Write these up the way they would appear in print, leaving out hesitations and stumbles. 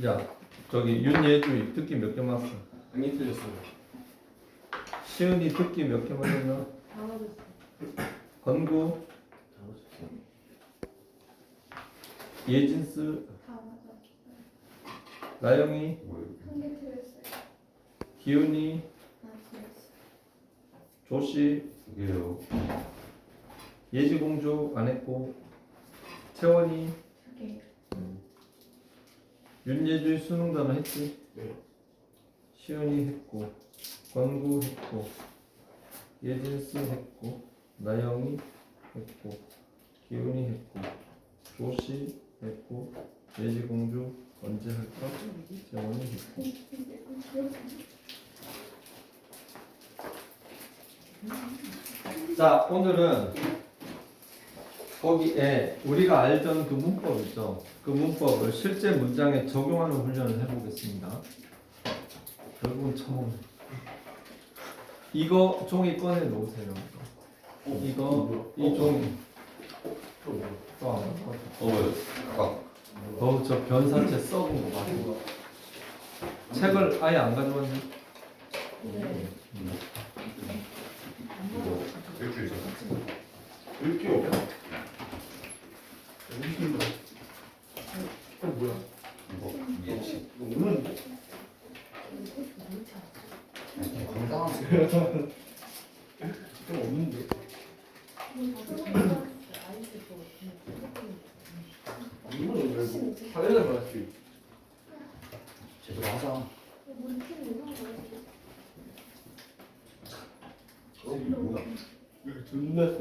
자, 저기 윤예주의 듣기 몇 개 맞았어? 아니 틀렸어요. 시은이 듣기 몇 개 맞았나? 다 맞았어. 건구, 예진스, 다 맞았어. 나영이, 한개 틀렸어요. 기훈이, 아, 틀렸어. 조씨, 이게요. 예지공주 안 했고, 채원이, 두 개. 윤예주의 수능 단어 했지? 네. 시은이 했고, 건구 했고, 예진스 했고, 나영이 했고, 기훈이 했고, 조씨 했고, 예지공주 언제 할까? 재원이 했고. 자, 오늘은 거기에 우리가 알던 그 문법 있죠? 그 문법을 실제 문장에 적용하는 훈련을 해보겠습니다. 결국은 처음. 이거 종이 꺼내 놓으세요. 이거 이 종이 또안 저 변사체 썩은 거 봐요. 책을 아예 안 가져왔니? 네. 일주일 전. 이렇게 없어. 무슨 말? 어 뭐야? 이거 예치. 이거 오는데? 건강한. 좀 없는데? 이거는 왜 사회를 말했지? 제대로 하자. 이게 뭐야? 왜 존나 써?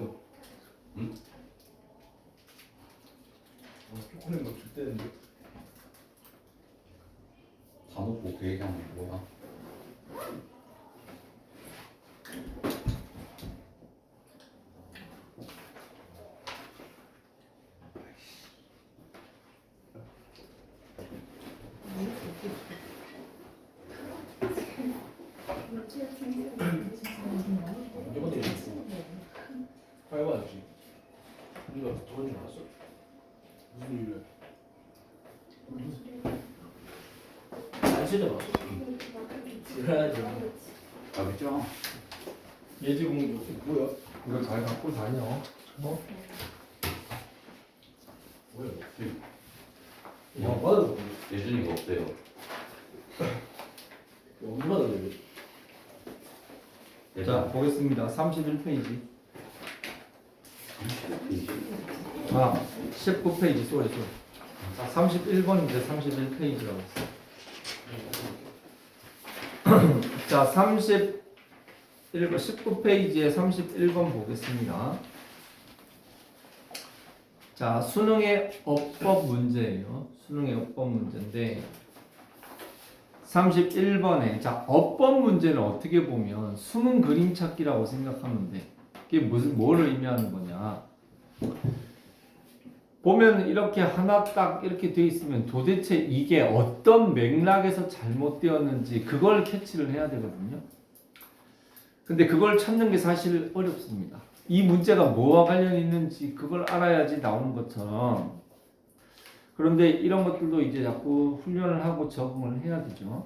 응? 초콜릿 막 줬대는데? 다 놓고 그 얘기하는 게 뭐야? 이번에 빨아야지. 우리가 저런 줄 알았어? 무슨 일이야? 안 시려봤어. 그래야지. 아 믿죠? 예지공주 뭐야? 이거 잘 갖고 다녀. 어? 뭐야? 야, 받아도 예준이가 없대요. 언제 받아도 자, 보겠습니다. 31페이지. 30페이지. 아, 19페이지, 쏘리. 자, 31번인데 31페이지라고 했어. 자, 19페이지에 31번 보겠습니다. 자, 수능의 어법 문제예요. 수능의 어법 문제인데 31번에 자, 어법 문제는 어떻게 보면 수능 그림 찾기라고 생각하면 돼. 이게 뭐를 의미하는 거냐? 보면 이렇게 하나 딱 이렇게 돼 있으면 도대체 이게 어떤 맥락에서 잘못되었는지 그걸 캐치를 해야 되거든요. 근데 그걸 찾는 게 사실 어렵습니다. 이 문제가 뭐와 관련이 있는지 그걸 알아야지 나오는 것처럼. 그런데 이런 것들도 이제 자꾸 훈련을 하고 적응을 해야 되죠.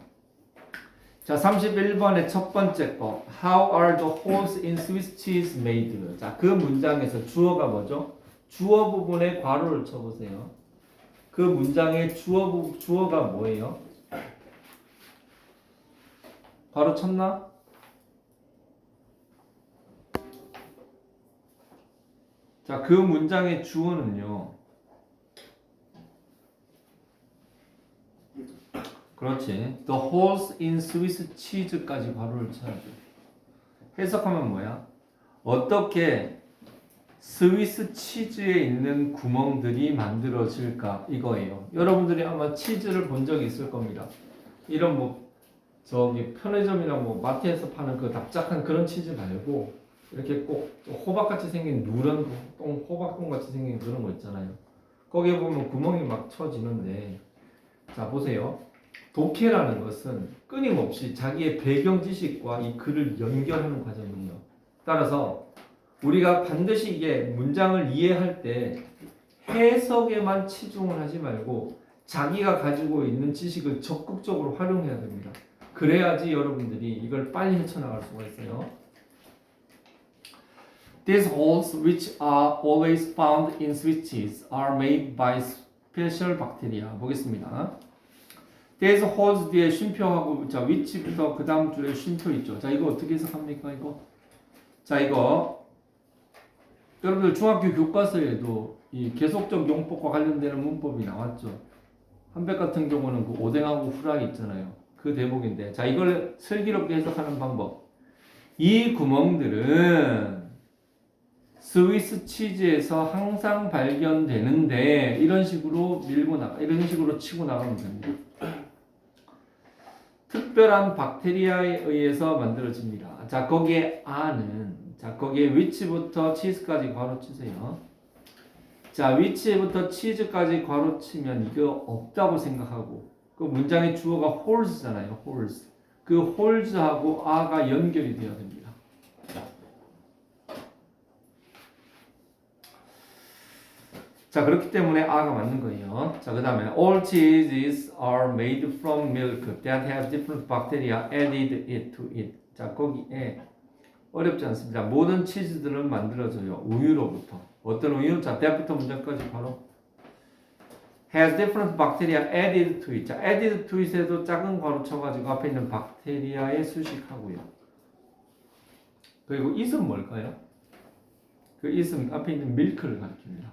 자, 31번의 첫 번째 거. How are the holes in Swiss cheese made? 자, 그 문장에서 주어가 뭐죠? 주어 부분에 괄호를 쳐보세요. 그 문장의 주어가 뭐예요? 괄호 쳤나? 자, 그 문장의 주어는요. 그렇지. The holes in Swiss cheese까지 괄호를 쳐야죠. 해석하면 뭐야? 어떻게 스위스 치즈에 있는 구멍들이 만들어질까 이거예요. 여러분들이 아마 치즈를 본 적이 있을 겁니다. 이런 뭐 저기 편의점이나 뭐 마트에서 파는 그 납작한 그런 치즈 말고 이렇게 꼭 호박같이 생긴 누런 호박똥 같이 생긴 그런 거 있잖아요. 거기에 보면 구멍이 막 쳐지는데 자 보세요. 독해라는 것은 끊임없이 자기의 배경 지식과 이 글을 연결하는 과정이에요. 따라서 우리가 반드시 이게 문장을 이해할 때 해석에만 치중을 하지 말고 자기가 가지고 있는 지식을 적극적으로 활용해야 됩니다. 그래야지 여러분들이 이걸 빨리 헤쳐나갈 수가 있어요. These holes, which are always found in switches, are made by special bacteria. 보겠습니다. These holes 뒤에 쉼표하고 자 which부터 그 다음 줄에 쉼표 있죠. 자 이거 어떻게 해석합니까 이거? 자 이거 여러분들 중학교 교과서에도 이 계속적 용법과 관련되는 문법이 나왔죠. 한백 같은 경우는 그 오뎅하고 후라이 있잖아요. 그 대목인데 자 이걸 슬기롭게 해석하는 방법. 이 구멍들은 스위스 치즈에서 항상 발견되는데 이런 식으로 이런 식으로 치고 나가면 됩니다. 특별한 박테리아에 의해서 만들어집니다. 자 거기에 자 거기에 위치부터 치즈까지 괄호 치세요. 자 위치부터 치즈까지 괄호 치면 이거 없다고 생각하고 그 문장의 주어가 holes잖아요. holes. 그 holes하고 아가 연결이 되어야 됩니다. 자 그렇기 때문에 아가 맞는 거예요. 자 그 다음에 all cheeses are made from milk that has different bacteria added it to it. 자 거기에 어렵지 않습니다. 모든 치즈들은 만들어져요. 우유로부터. 어떤 우유? 자 that부터 문장까지 바로 has different bacteria added to it. 자 added to it에도 작은 괄호 쳐가지고 앞에 있는 박테리아에 수식하고요. 그리고 it은 뭘까요? 그 it은 앞에 있는 milk를 가리킵니다.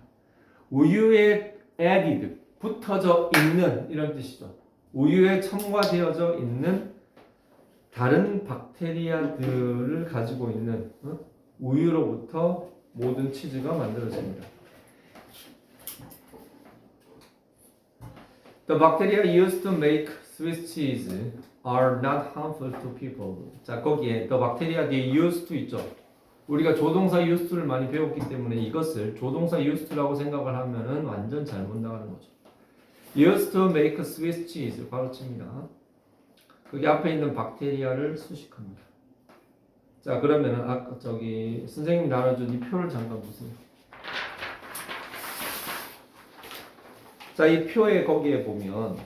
우유에 added, 붙어져 있는 이런 뜻이죠. 우유에 첨가되어져 있는 다른 박테리아들을 가지고 있는 우유로부터 모든 치즈가 만들어집니다. The bacteria used to make Swiss cheese are not harmful to people. 자 거기에 the bacteria they used to 있죠. 우리가 조동사 used를 많이 배웠기 때문에 이것을 조동사 used라고 생각을 하면은 완전 잘못 나가는 거죠. Used to make Swiss cheese 바로 칩니다. 거기 앞에 있는 박테리아를 수식합니다. 자 그러면은 아까 저기 선생님이 나눠준 이 표를 잠깐 보세요. 자 이 표에 거기에 보면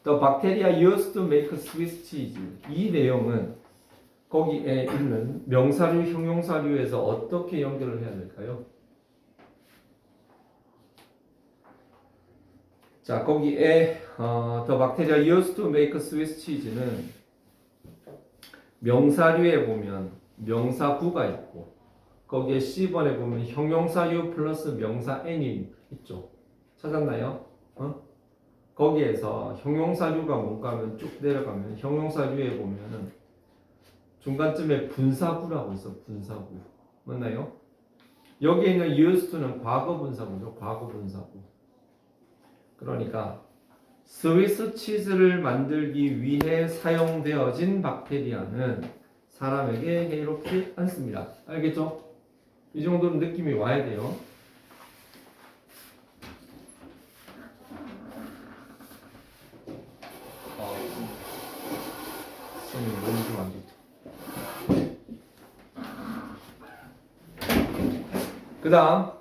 The bacteria used to make Swiss cheese 이 내용은 거기에 있는 명사류, 형용사류에서 어떻게 연결을 해야 될까요? 자, 거기에 the bacteria used to make Swiss cheese는 명사류에 보면 명사구가 있고 거기에 C번에 보면 형용사류 플러스 명사 n이 있죠. 찾았나요? 거기에서 형용사류가 뭔가 하면 쭉 내려가면 형용사류에 보면은 중간쯤에 분사구라고 있어. 분사구. 맞나요? 여기에 있는 used to는 과거 분사구죠. 과거 분사구. 그러니까 스위스 치즈를 만들기 위해 사용되어진 박테리아는 사람에게 해롭지 않습니다. 알겠죠? 이 정도는 느낌이 와야 돼요. 선생님 몸이 좀 안 좋다. 그 다음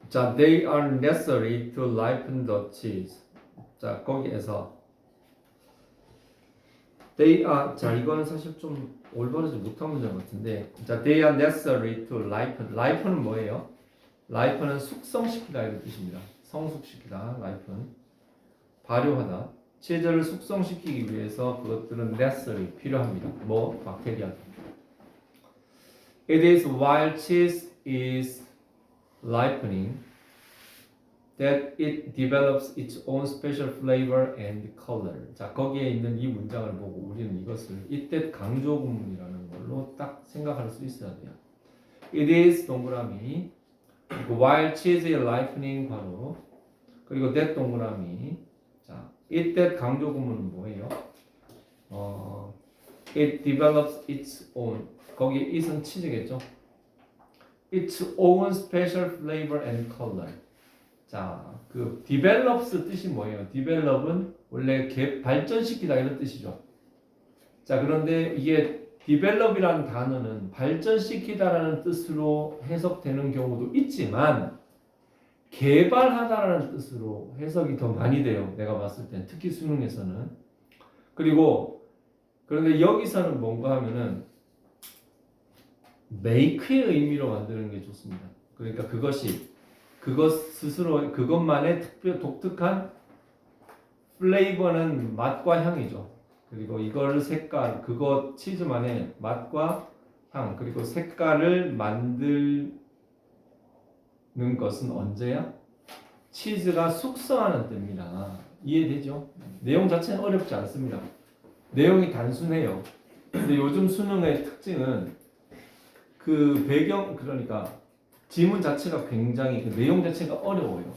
자, they are necessary to ripen the cheese. 자, 거기에서 they are 자, 이거는 사실 좀 올바르지 못한 문장 같은데 자, they are necessary to ripen. ripen은 뭐예요? ripen은 숙성시키다 이런 뜻입니다. 성숙시키다, ripen. 발효하다. 치즈를 숙성시키기 위해서 그것들은 necessary, 필요합니다. 뭐? 박테리아들. It is while cheese is ripening that it develops its own special flavor and color. 자, 거기에 있는 이 문장을 보고 우리는 이것을 이때 강조구문이라는 걸로 딱 생각할 수 있어야 돼요. It is 동그라미 while cheese is ripening 괄호 그리고 that 동그라미 자, 이때 강조구문은 뭐예요? It develops its own 거기 it은 치즈겠죠? Its own special flavor and color. 자, 그 develops 뜻이 뭐예요? develop은 원래 발전시키다 이런 뜻이죠. 자, 그런데 이게 develop이라는 단어는 발전시키다라는 뜻으로 해석되는 경우도 있지만 개발하다라는 뜻으로 해석이 더 많이 돼요. 내가 봤을 때 특히 수능에서는. 그리고 그런데 여기서는 뭔가 하면은 make의 의미로 만드는 게 좋습니다. 그러니까 그것 스스로 그것만의 독특한 플레이버는 맛과 향이죠. 그리고 이걸 색깔 그것 치즈만의 맛과 향 그리고 색깔을 만드는 것은 언제야? 치즈가 숙성하는 때입니다. 이해되죠? 내용 자체는 어렵지 않습니다. 내용이 단순해요. 근데 요즘 수능의 특징은 그 배경 그러니까 지문 자체가 굉장히 그 내용 자체가 어려워요.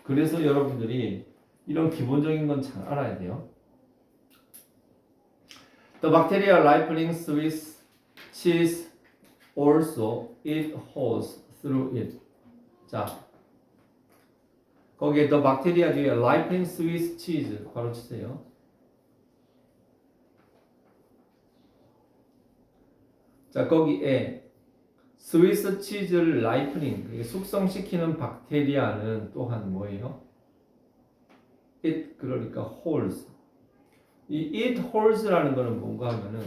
그래서 여러분들이 이런 기본적인 건 잘 알아야 돼요. The bacteria ripening Swiss cheese also eat holes through it. 자, 거기에 the bacteria 뒤에 ripening Swiss cheese 괄호 치세요. 자, 거기에 스위스 치즈를 라이프닝, 숙성시키는 박테리아는 또한 뭐예요? It, 그러니까 holes. 이 eat holes라는 거는 뭔가 하면은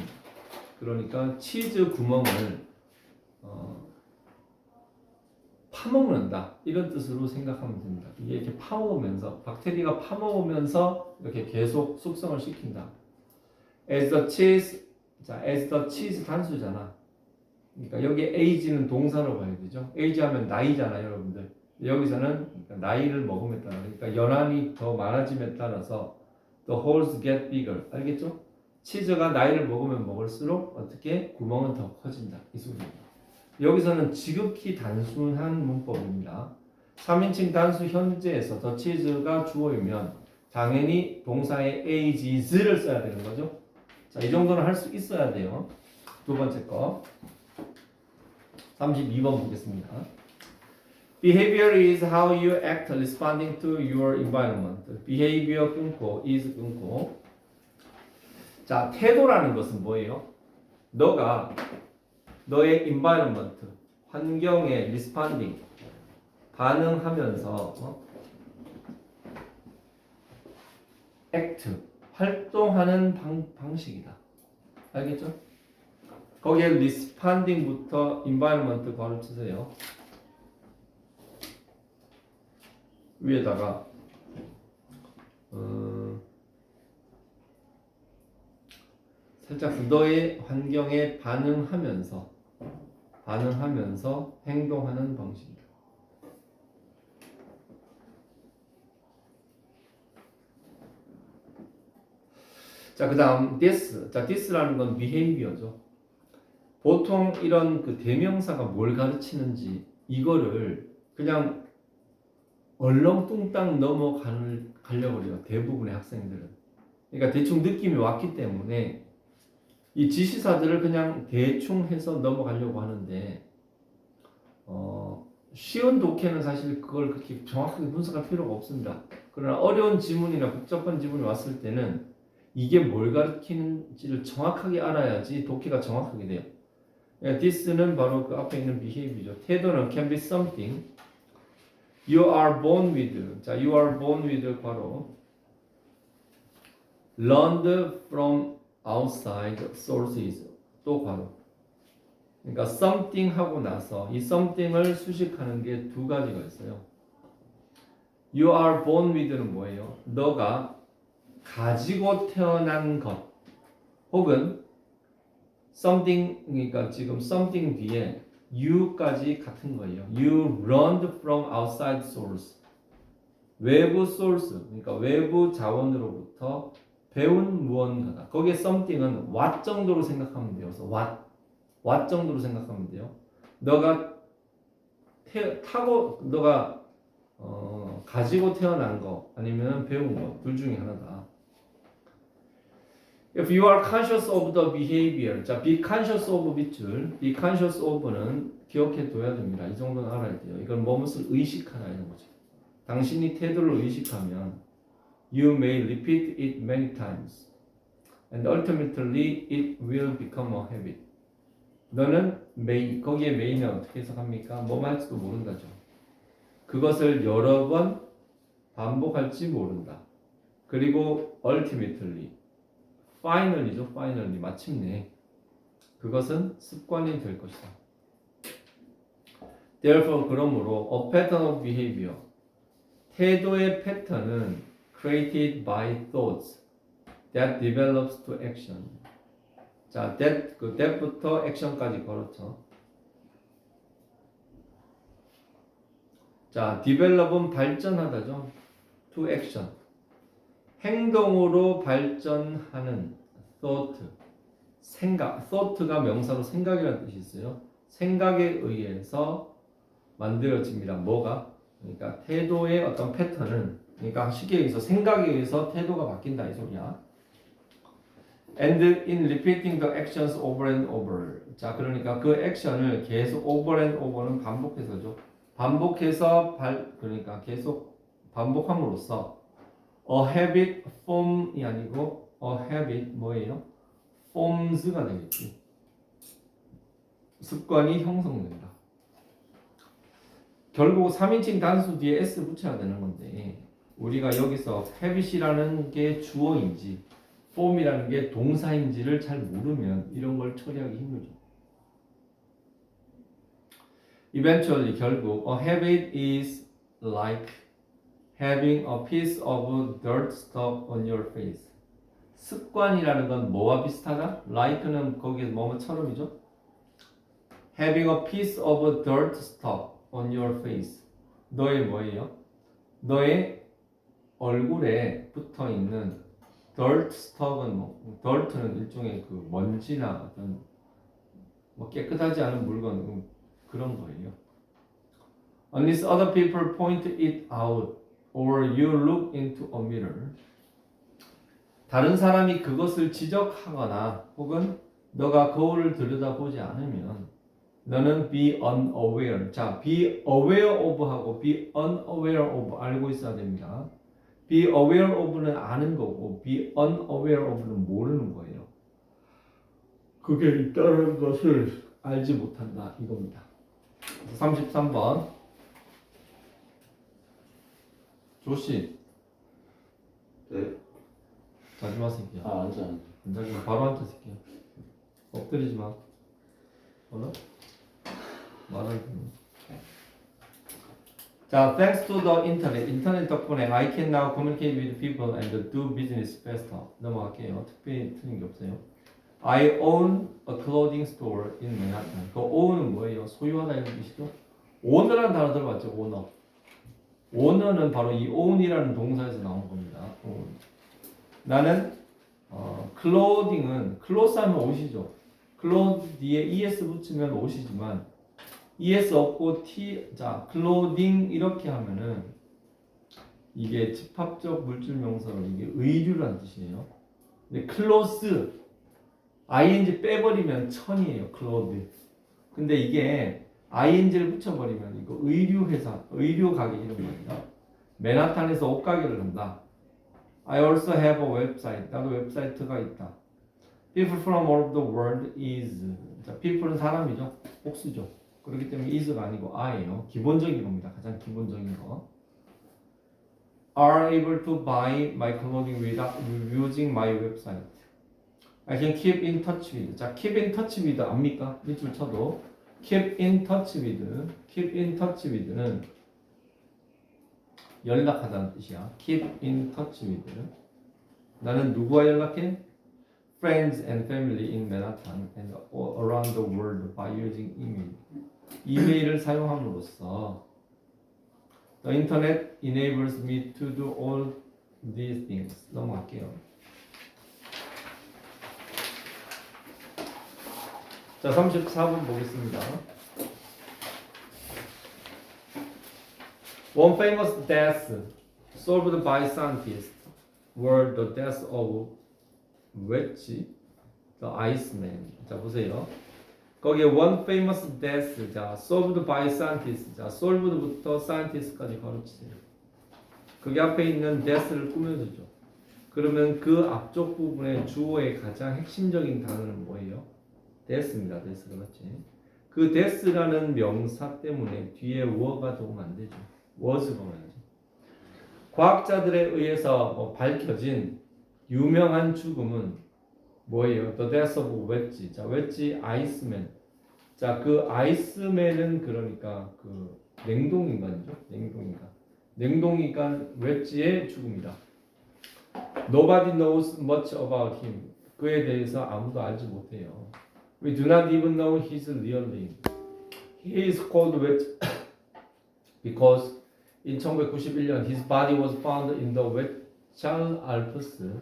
그러니까 치즈 구멍을 파먹는다 이런 뜻으로 생각하면 됩니다. 이게 이렇게 파먹으면서 박테리아가 파먹으면서 이렇게 계속 숙성을 시킨다. As the cheese, 자, as the cheese 단수잖아. 그러니까 여기 age는 동사로 봐야 되죠. age 하면 나이잖아요, 여러분들. 여기서는 나이를 먹음에 따라 그러니까 연한이 더 많아짐에 따라서 the holes get bigger. 알겠죠? 치즈가 나이를 먹으면 먹을수록 어떻게 구멍은 더 커진다. 이 소리입니다. 여기서는 지극히 단순한 문법입니다. 3인칭 단수 현재에서 더 치즈가 주어이면 당연히 동사의 ages를 써야 되는 거죠. 자, 이 정도는 할 수 있어야 돼요. 두 번째 거. 32번 보겠습니다. Behavior is how you act responding to your environment. Behavior 끊고 is 끊고. 자, 태도라는 것은 뭐예요? 너가 너의 environment, 환경에 responding, 반응하면서 act, 활동하는 방식이다. 알겠죠? 거기에 responding부터 environment 괄호 치세요. 위에다가 살짝 너의 환경에 반응하면서 행동하는 방식이다. 자, 그다음 this. 자, this라는 건 behavior죠. 보통 이런 그 대명사가 뭘 가르치는지 이거를 그냥 얼렁뚱땅 넘어가려고 해요. 대부분의 학생들은. 그러니까 대충 느낌이 왔기 때문에 이 지시사들을 그냥 대충 해서 넘어가려고 하는데 쉬운 독해는 사실 그걸 그렇게 정확하게 분석할 필요가 없습니다. 그러나 어려운 지문이나 복잡한 지문이 왔을 때는 이게 뭘 가르치는지를 정확하게 알아야지 독해가 정확하게 돼요. this는 바로 그 앞에 있는 behavior죠. 태도는 can be something. You are born with. 자, you are born with 괄호. Learned from outside sources. 또 괄호. 그러니까 something 하고 나서 이 something을 수식하는 게 두 가지가 있어요. You are born with는 뭐예요? 너가 가지고 태어난 것 혹은 something 그러니까 지금 something 뒤에 you까지 같은 거예요. You learned from outside source. 외부 source 그러니까 외부 자원으로부터 배운 무언가다. 거기에 something은 what 정도로 생각하면 돼요. 그래서 what 정도로 생각하면 돼요. 너가 가지고 태어난 거 아니면 배운 거 둘 중에 하나다. If you are conscious of the behavior, 자, be conscious of 밑줄, be conscious of는 기억해 둬야 됩니다. 이 정도는 알아야 돼요. 이건 무엇을 의식하나 이런 거죠. 당신이 태도를 의식하면 you may repeat it many times, and ultimately it will become a habit. 너는 may, 거기에 may는 어떻게 해석합니까? 뭐 할지도 모른다죠. 그것을 여러 번 반복할지 모른다. 그리고 ultimately, finally죠. finally, 마침내 그것은 습관이 될 것이다. Therefore, 그러므로 a pattern of behavior, 태도의 패턴은 created by thoughts that develops to action. 자, that부터 action까지 걸었죠. 자, develop은 발전하다죠. to action. 행동으로 발전하는 thought. 생각. thought가 명사로 생각이라는 뜻이 있어요. 생각에 의해서 만들어집니다. 뭐가? 그러니까 태도의 어떤 패턴은, 그러니까 쉽게 얘기해서 생각에 의해서 태도가 바뀐다 이 소리야. And in repeating the actions over and over. 자, 그러니까 그 액션을 계속 over and over는 반복해서죠. 반복해서 그러니까 계속 반복함으로써 a habit form이 아니고 a habit 뭐예요? forms가 되겠지. 습관이 형성된다. 결국 3인칭 단수 뒤에 s 붙여야 되는 건데 우리가 여기서 habit이라는 게 주어인지 form이라는 게 동사인지를 잘 모르면 이런 걸 처리하기 힘들죠. Eventually, 결국 a habit is like having a piece of dirt stuck on your face. 습관이라는 건 뭐와 비슷하다? like는 거기에 뭐뭐처럼이죠. Having a piece of dirt stuck on your face. 너의 뭐예요? 너의 얼굴에 붙어 있는 dirt stuck은 뭐 dirt는 일종의 그 먼지나 어떤 뭐 깨끗하지 않은 물건 그런 거예요. Unless other people point it out or you look into a mirror. 다른 사람이 그것을 지적하거나 혹은 너가 거울을 들여다보지 않으면 너는 be unaware. 자, be aware of 하고 be unaware of 알고 있어야 됩니다. be aware of는 아는 거고 be unaware of는 모르는 거예요. 그게 있다는 것을 알지 못한다 이겁니다. 33번 조씨. 네. 자지 마 새끼야. 앉아. 앉아 바로 앉아 새끼야. 엎드리지 마. 알아? 말을 듣는. 자, thanks to the internet. 인터넷 덕분에 I can now communicate with people and do business faster. 넘어갈게요. 특별히 틀린 게 없어요. I own a clothing store in Manhattan. 그 own은 뭐예요? 소유하다 이런 뜻이죠? owner라는 단어 들어봤죠? owner. owner는 바로 이 own이라는 동사에서 나온 겁니다. own. 나는 clothing은 clothes 하면 옷이죠. clothes 뒤에 es 붙이면 옷이지만 es 없고 자 clothing 이렇게 하면은 이게 집합적 물질 명사로 이게 의류라는 뜻이에요. 근데 clothes ing 빼버리면 천이에요. clothes. 근데 이게 ing를 붙여버리면 이거 의류 회사, 의류 가게 이런 겁니다. 맨하탄에서 옷가게를 한다. I also have a website. 나도 웹사이트가 있다. People from all over the world is. 자, people은 사람이죠. 복수죠. 그렇기 때문에 is가 아니고 I예요. 기본적인 겁니다. 가장 기본적인 거. Are able to buy my clothing without using my website. I can keep in touch with. 자, keep in touch with 압니까? 밑줄 쳐도 keep in touch with. keep in touch with는 연락하다는 뜻이야. keep in touch with. 나는 누구와 연락해? Friends and family in Manhattan and around the world by using email. 이메일을 사용함으로써 The internet enables me to do all these things. 넘어갈게요. 자, 34번 보겠습니다. One famous death solved by scientists were the deaths of Wedge, the Iceman. 자, 보세요. 거기에 one famous death, 자, solved by scientists, 자, solved부터 scientist까지 가르치세요. 거기 앞에 있는 death를 꾸며주죠. 그러면 그 앞쪽 부분의 주어의 가장 핵심적인 단어는 뭐예요? death입니다. death, 그렇지? 그 death라는 명사 때문에 뒤에 were가 들어오면 안 되죠. was가 뭐지? 과학자들에 의해서 밝혀진 유명한 죽음은 뭐예요? The death of 웨지. 자, 웨지 아이스맨. 자, 그 아이스맨은 그러니까 그 냉동인간이죠. 냉동인간. 냉동인간 웨지의 죽음이다. Nobody knows much about him. 그에 대해서 아무도 알지 못해요. We do not even know his real name. He is called Wedge because in 1991년 his body was found in the 웨찰 알프스.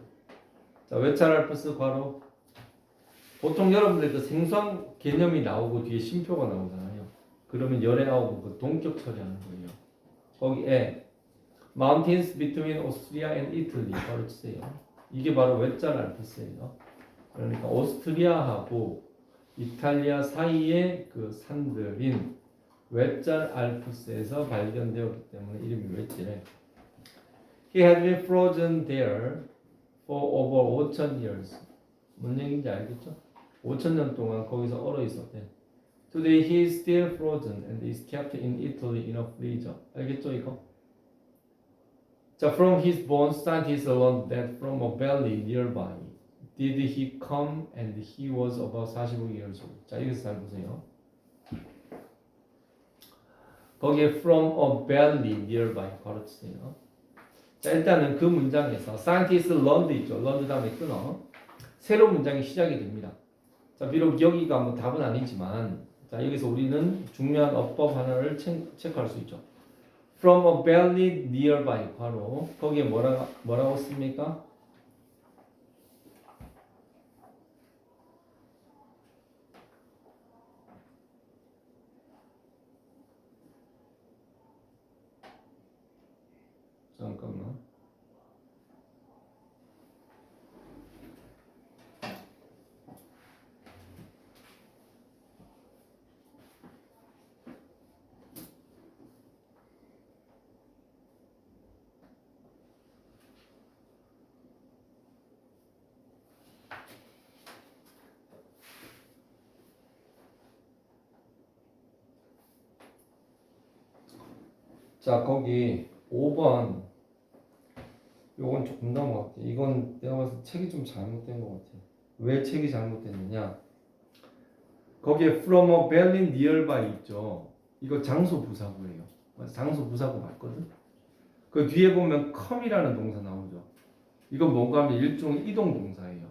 자, 웨찰 알프스 괄호. 보통 여러분들 그 생소한 개념이 나오고 뒤에 쉼표가 나오잖아요. 그러면 열애하고 그 동격 처리하는 거예요. 거기에 Mountains between Austria and Italy 바로 치세요. 이게 바로 웨찰 알프스예요. 그러니까 오스트리아하고 이탈리아 사이의 그 산들인 웨찰 알프스에서 발견되었기 때문에 이름이 웨지래. He had been frozen there for over 5,000 years. 뭔 얘기인지 알겠죠? 5,000년 동안 거기서 얼어 있었대. Today he is still frozen and is kept in Italy in a freezer. 알겠죠 이거? 자, from his bones scientists learned that from a valley nearby did he come and he was about 45 years old. 자, 여기서 잘 보세요. 거기에 from a valley nearby 가르치세요. 자, 일단은 그 문장에서 scientists learned 있죠. learned 다음에 끊어. 새로운 문장이 시작이 됩니다. 자, 비록 여기가 뭐 답은 아니지만 자, 여기서 우리는 중요한 어법 하나를 체크할 수 있죠. From a valley nearby 바로 거기에 뭐라고 씁니까? 잠깐만. 자, 거기 5번 요건 조금 나은 것 같아. 이건 내가 봤을 때 책이 좀 잘못된 것 같아. 왜 책이 잘못됐느냐? 거기에 from a valley nearby 있죠. 이거 장소 부사구예요. 장소 부사구 맞거든. 그 뒤에 보면 come이라는 동사 나오죠. 이건 뭔가 하면 일종의 이동 동사예요.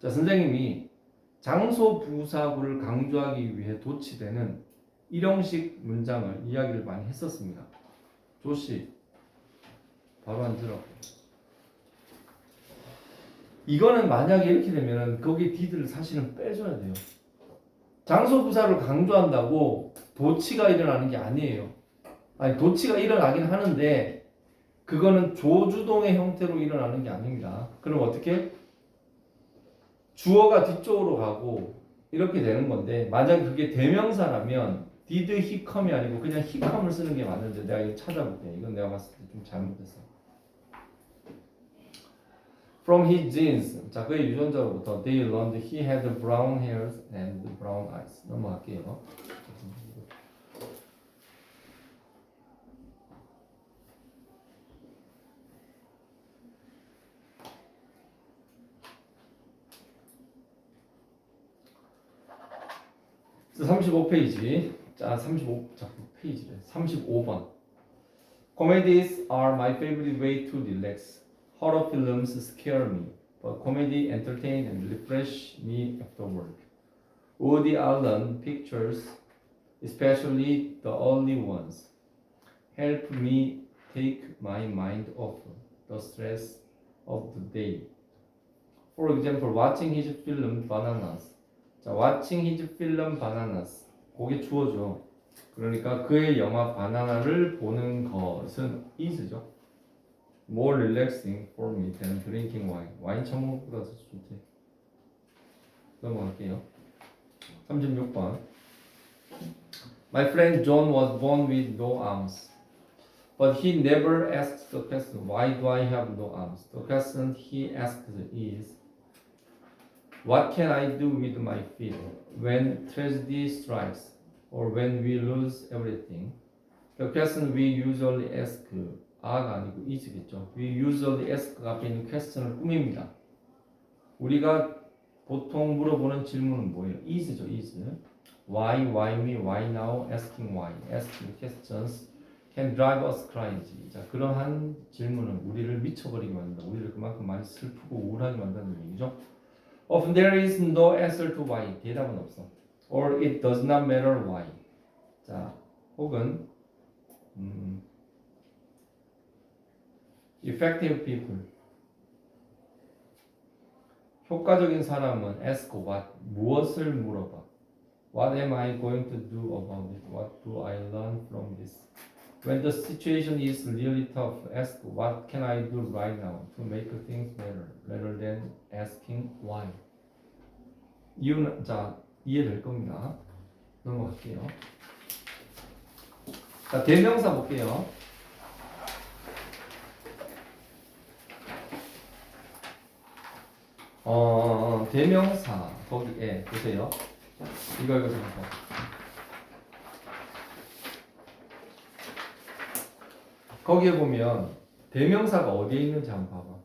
자, 선생님이 장소 부사구를 강조하기 위해 도치되는 일형식 문장을 이야기를 많이 했었습니다. 조씨 바로 앉으라고. 이거는 만약에 이렇게 되면 거기 did를 사실은 빼줘야 돼요. 장소 부사를 강조한다고 도치가 일어나는 게 아니에요. 아니, 도치가 일어나긴 하는데 그거는 조주동의 형태로 일어나는 게 아닙니다. 그럼 어떻게? 주어가 뒤쪽으로 가고 이렇게 되는 건데 만약 그게 대명사라면 did he come이 아니고 그냥 he come을 쓰는 게 맞는데 내가 이거 찾아볼게. 이건 내가 봤을 때 좀 잘못했어. From his genes. 자, 그의 유전자로부터 they learned he had brown hairs and brown eyes. 넘어갈게요. 35페이지. 자, 35페이지래. 35번. Comedies are my favorite way to relax. Horror films scare me, but comedy entertain and refresh me after work. Woody Allen pictures, especially the early ones, help me take my mind off the stress of the day. For example, watching his film Bananas. 자, watching his film Bananas. 그게 주어죠. 그러니까 그의 영화 바나나를 보는 것은 is죠. More relaxing for me than drinking wine. 와인 처먹보다 더 좋대. 넘어갈게요. 36번. My friend John was born with no arms. But he never asked the question, why do I have no arms? The question he asked is, what can I do with my feet when tragedy strikes or when we lose everything? The question we usually ask are가 아니고 is겠죠. We usually ask 앞에 있는 question을 꾸밉니다. 우리가 보통 물어보는 질문은 뭐예요? is죠, is. Why me, why now, asking why. Asking questions can drive us crazy. 자, 그러한 질문은 우리를 미쳐버리게 만든다. 우리를 그만큼 많이 슬프고 우울하게 만든다는 얘기죠. Often there is no answer to why. 대답은 없어. Or it does not matter why. 자, 혹은 effective people. 효과적인 사람은 ask what. 무엇을 물어봐. What am I going to do about it? What do I learn from this? When the situation is really tough, ask what can I do right now to make things better, rather than asking why. 이유는 자 이해될 겁니다. 넘어갈게요. 자 대명사 볼게요. 대명사 거기에 보세요. 이거 잠깐. 거기에 보면 대명사가 어디에 있는지 한번 봐봐.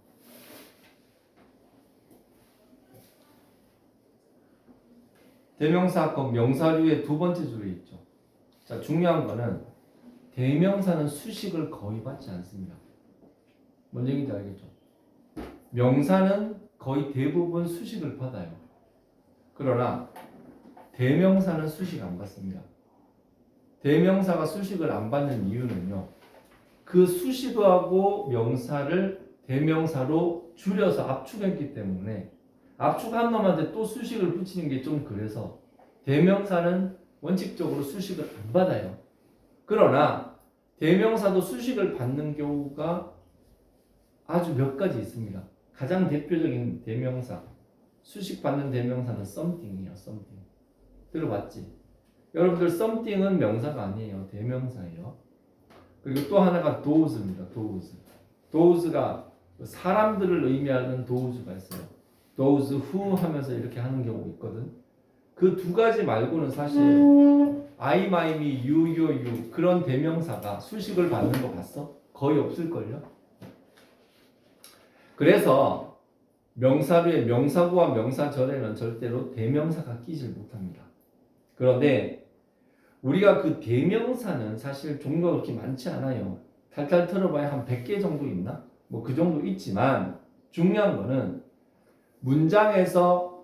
대명사 거 명사류의 두 번째 줄에 있죠. 자, 중요한 거는 대명사는 수식을 거의 받지 않습니다. 뭔 얘기인지 알겠죠? 명사는 거의 대부분 수식을 받아요. 그러나 대명사는 수식 안 받습니다. 대명사가 수식을 안 받는 이유는요. 그 수식하고 명사를 대명사로 줄여서 압축했기 때문에 압축한 놈한테 또 수식을 붙이는 게 좀 그래서 대명사는 원칙적으로 수식을 안 받아요. 그러나 대명사도 수식을 받는 경우가 아주 몇 가지 있습니다. 가장 대표적인 대명사, 수식 받는 대명사는 something이에요. something. 들어봤지? 여러분들 something은 명사가 아니에요. 대명사예요. 그리고 또 하나가 those입니다. those. those가 사람들을 의미하는 those가 있어요. those who 하면서 이렇게 하는 경우가 있거든. 그 두 가지 말고는 사실 I, my, me, you, your, you 그런 대명사가 수식을 받는 거 봤어? 거의 없을걸요? 그래서 명사류의 명사구와 명사절에는 절대로 대명사가 끼질 못합니다. 그런데 우리가 그 대명사는 사실 종류가 그렇게 많지 않아요. 탈탈 털어봐야 한 100개 정도 있나? 뭐 그 정도 있지만 중요한 거는 문장에서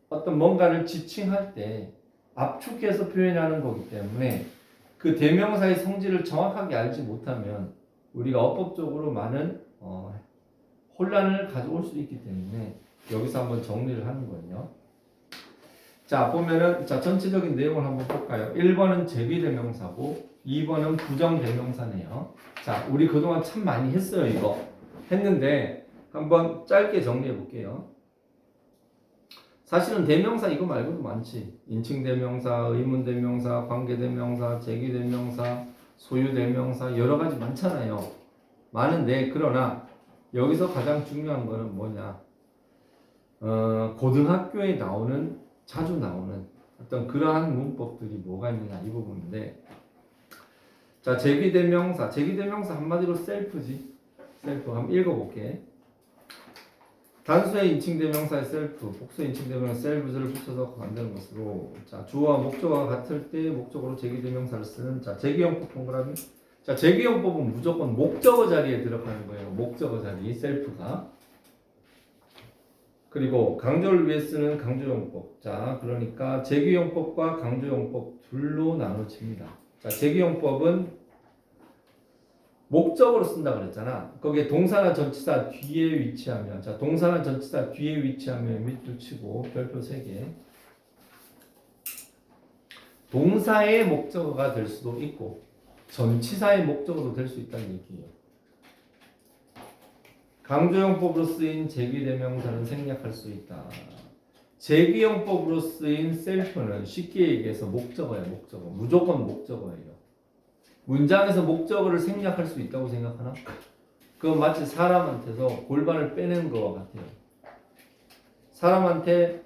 어떤 뭔가를 지칭할 때 압축해서 표현하는 거기 때문에 그 대명사의 성질을 정확하게 알지 못하면 우리가 어법적으로 많은 혼란을 가져올 수 있기 때문에 여기서 한번 정리를 하는 거예요. 자 보면은 자 전체적인 내용을 한번 볼까요? 1번은 제비대명사고 2번은 부정대명사네요. 자 우리 그동안 참 많이 했어요. 이거 했는데 한번 짧게 정리해 볼게요. 사실은 대명사 이거 말고도 많지. 인칭대명사, 의문대명사, 관계대명사, 제기대명사, 소유대명사 여러 가지 많잖아요. 많은데 그러나 여기서 가장 중요한 거는 뭐냐? 고등학교에 나오는 자주 나오는 어떤 그러한 문법들이 뭐가 있느냐 이 부분인데 자 제기대명사 한마디로 셀프지. 셀프 한번 읽어볼게. 단수의 인칭대명사의 셀프, 복수의 인칭대명사 셀브즈를 붙여서 만드는 것으로 자 주어와 목적어가 같을 때 목적어로 제기대명사를 쓰는 자 제기용법 동그라미. 자 제기용법은 무조건 목적어 자리에 들어가는 거예요. 목적어 자리 셀프가. 그리고 강조를 위해 쓰는 강조용법. 자 그러니까 제기용법과 강조용법 둘로 나눠집니다. 자 제기용법은 목적으로 쓴다 그랬잖아. 거기에 동사나 전치사 뒤에 위치하면 자 동사나 전치사 뒤에 위치하면 밑줄 치고 별표 3개. 동사의 목적어가 될 수도 있고 전치사의 목적어도 될 수 있다는 얘기예요. 강조용법으로 쓰인 제기대명사는 생략할 수 있다. 제기용법으로 쓰인 셀프는 쉽게 얘기해서 목적어야. 목적어. 무조건 목적어예요. 문장에서 목적어를 생략할 수 있다고 생각하나? 그건 마치 사람한테서 골반을 빼는 것과 같아요. 사람한테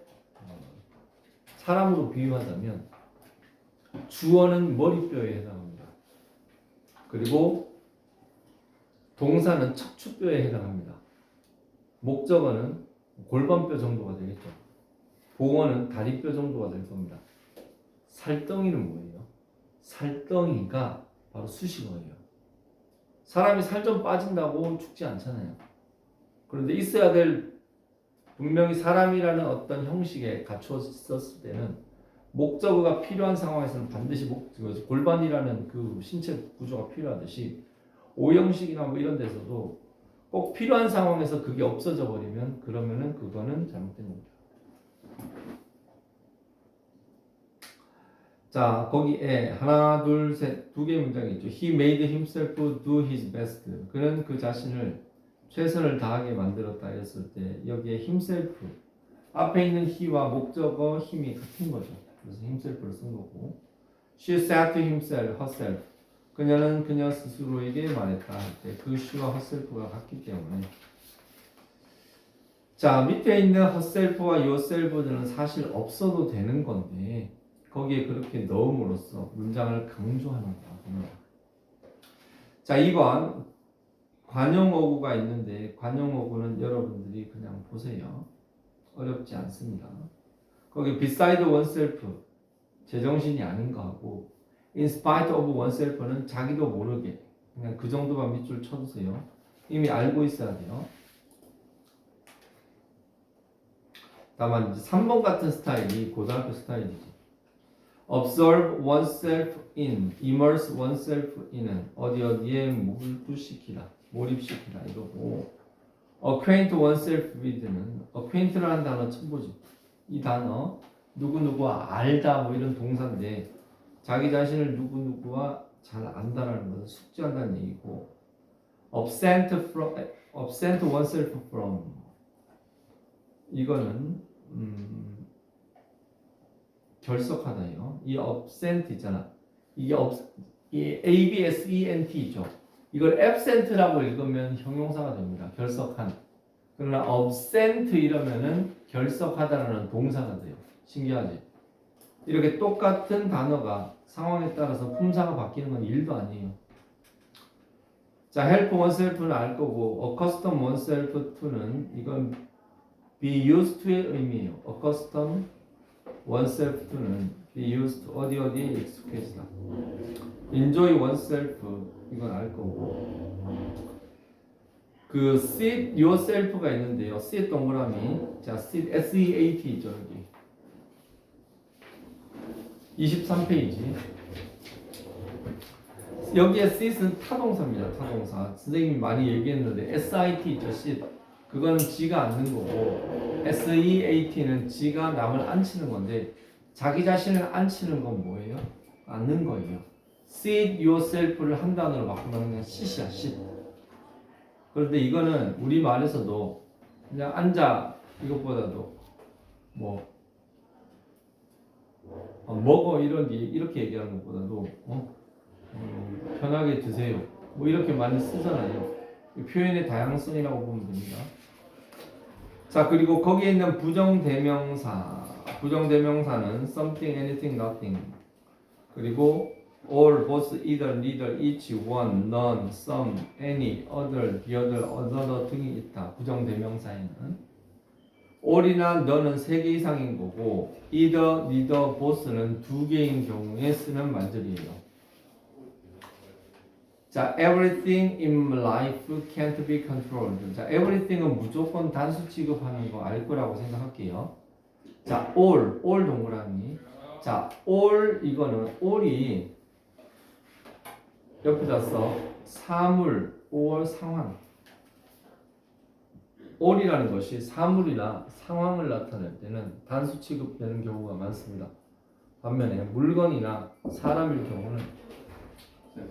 사람으로 비유하자면 주어는 머리뼈에 해당합니다. 그리고 동사는 척추뼈에 해당합니다. 목적어는 골반뼈 정도가 되겠죠. 보어는 다리뼈 정도가 될 겁니다. 살덩이는 뭐예요? 살덩이가 바로 수식어예요. 사람이 살 좀 빠진다고 죽지 않잖아요. 그런데 있어야 될 분명히 사람이라는 어떤 형식에 갖추었을 때는 목적어가 필요한 상황에서는 반드시 골반이라는 그 신체 구조가 필요하듯이 오형식이나 뭐 이런 데서도 꼭 필요한 상황에서 그게 없어져 버리면 그러면은 그거는 잘못된 겁니다. 자, 거기에 하나, 둘, 셋, 두 개의 문장이 있죠. He made himself do his best. 그는 그 자신을 최선을 다하게 만들었다 했을 때 여기에 himself 앞에 있는 he와 목적어 힘이 같은 거죠. 그래서 himself를 쓴 거고. She said to himself, herself. 그녀는 그녀 스스로에게 말했다 할 때 그 she와 herself가 같기 때문에 자, 밑에 있는 herself와 yourself는 사실 없어도 되는 건데 거기에 그렇게 넣음으로써 문장을 강조하는 겁니다. 자, 2번 관용어구가 있는데 관용어구는 여러분들이 그냥 보세요. 어렵지 않습니다. 거기 beside oneself 제정신이 아닌 거 하고 in spite of oneself는 자기도 모르게 그냥 그 정도만 밑줄 쳐주세요. 이미 알고 있어야 돼요. 다만 이제 3번 같은 스타일이 고등학교 스타일이지. observe oneself in, immerse oneself in은 어디에 몰입시키다 이거고 acquaint oneself with는 acquaint라는 단어 처음 보죠. 이 단어 누구누구와 알다 뭐 이런 동사인데 자기 자신을 누구누구와 잘 안다라는 것은 숙지한다는 얘기고 absent oneself from 이거는 결석하다요. 이 absent 있잖아. 이 absent죠. 이걸 absent라고 읽으면 형용사가 됩니다. 결석한. 그러나 absent 이러면은 결석하다라는 동사가 돼요. 신기하지? 이렇게 똑같은 단어가 상황에 따라서 품사가 바뀌는 건 일도 아니에요. 자, help oneself는 알 거고 accustom oneself to는 이건 be used to의 의미예요. accustom oneself to는 be used to 어디에 익숙해지다. enjoy oneself 이건 알 거고 그 sit yourself가 있는데요. sit 동그라미 자 sit SEAT 있죠 여기 23페이지 여기에 sit은 타동사입니다. 타동사 선생님이 많이 얘기했는데 SIT 있죠 sit 그거는 지가 앉는 거고 SEAT는 지가 남을 앉히는 건데 자기 자신을 앉히는 건 뭐예요? 앉는 거예요. sit yourself를 한 단어로 바꾸면 그냥 sit이야 sit. 그런데 이거는 우리 말에서도 그냥 앉아 이것보다도 뭐 먹어 이렇게 얘기하는 것보다도 편하게 드세요 뭐 이렇게 많이 쓰잖아요. 표현의 다양성이라고 보면 됩니다. 자, 그리고 거기에 있는 부정대명사는 something, anything, nothing 그리고 all, both, either, neither, each, one, none, some, any, other, the other, another 등이 있다. 부정대명사에는 all이나 none은 3개 이상인 거고 either, neither, both는 2개인 경우에 쓰는 말들이에요. 자, everything in life can't be controlled. 자, everything은 무조건 단수 취급하는 거 알 거라고 생각할게요. 자, all 동그라미. 자, all 이거는 all이 옆에다 써 사물 or 상황. all이라는 것이 사물이나 상황을 나타낼 때는 단수 취급되는 경우가 많습니다. 반면에 물건이나 사람일 경우는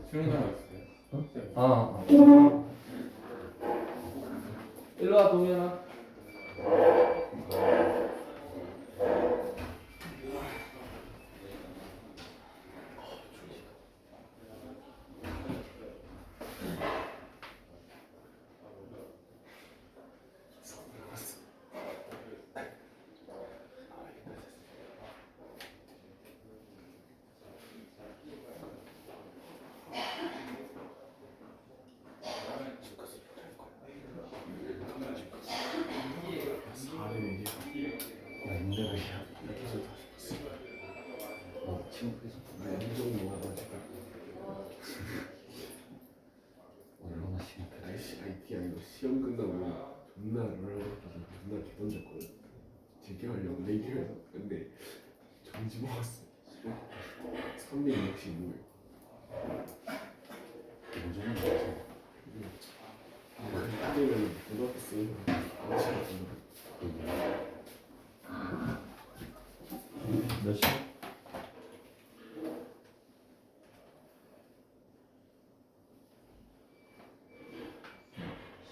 수영장 있어요. 일로 와 동현아. 맨날 롤러코스터 맨날 던졌거든. 재개하려고 내기해서 근데 정지 먹었어. 365일. 완전히 좋았어. 그때는 고등학교 쓰니까 몇 시?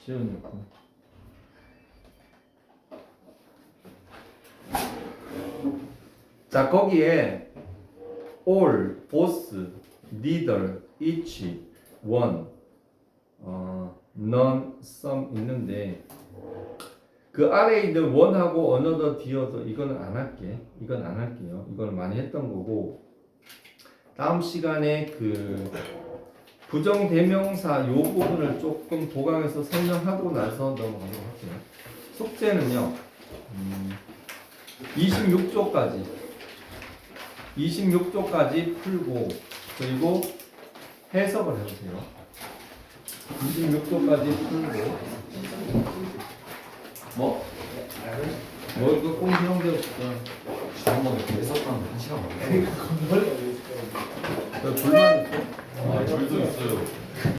시원이고. 자, 거기에 all, both, neither, each, one, none, some 있는데 그 아래에 있는 one하고 another, the other 이거는 안 할게. 이건 안 할게요. 이거는 많이 했던 거고 다음 시간에 그 부정대명사 요 부분을 조금 보강해서 설명하고 나서 넘어가도록 할게요. 숙제는요. 26조까지 풀고 그리고 해석을 해보세요. 26조까지 풀고